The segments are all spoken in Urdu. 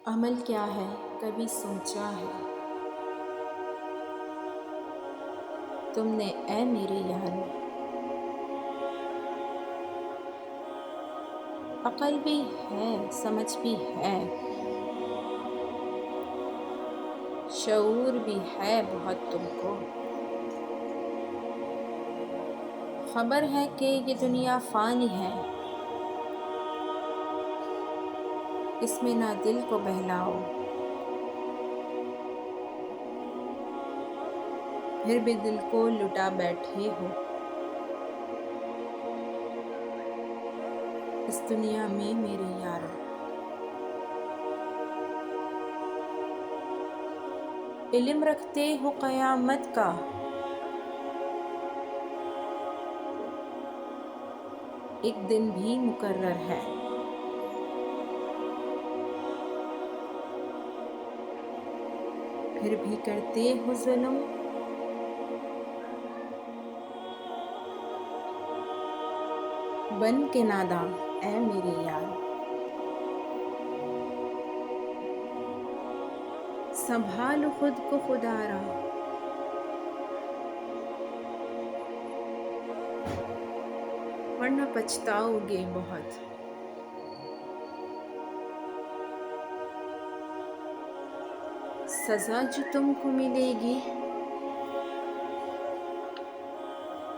عمل کیا ہے کبھی سوچا ہے تم نے اے میرے یار؟ عقل بھی ہے سمجھ بھی ہے شعور بھی ہے بہت تم کو، خبر ہے کہ یہ دنیا فانی ہے، اس میں نہ دل کو بہلاؤ، پھر بھی دل کو لٹا بیٹھے ہو، اس دنیا میں میرے یارو۔ علم رکھتے ہو قیامت کا، ایک دن بھی مقرر ہے، پھر بھی کرتے ہو ظلم، بن کے ناداں اے میرے یار۔ سنبھالو خود کو خدا را، ورنہ پچھتاؤ گے بہت، سزا جو تم کو ملے گی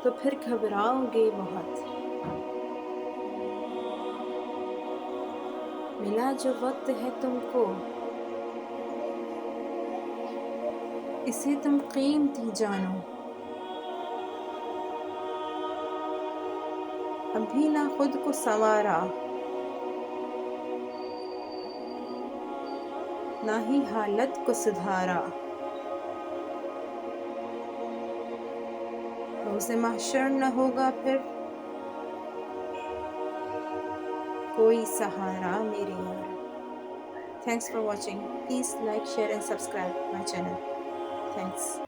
تو پھر گھبراؤ گے بہت، ملا جو وقت ہے تم کو اسے تم قیمتی جانو، ابھی نہ خود کو سنوارا نہ ہی حالت کو سدھارا، روز محشر نہ ہوگا پھر کوئی سہارا میرے یار۔ Thanks for watching. Please like, share and subscribe my channel. Thanks.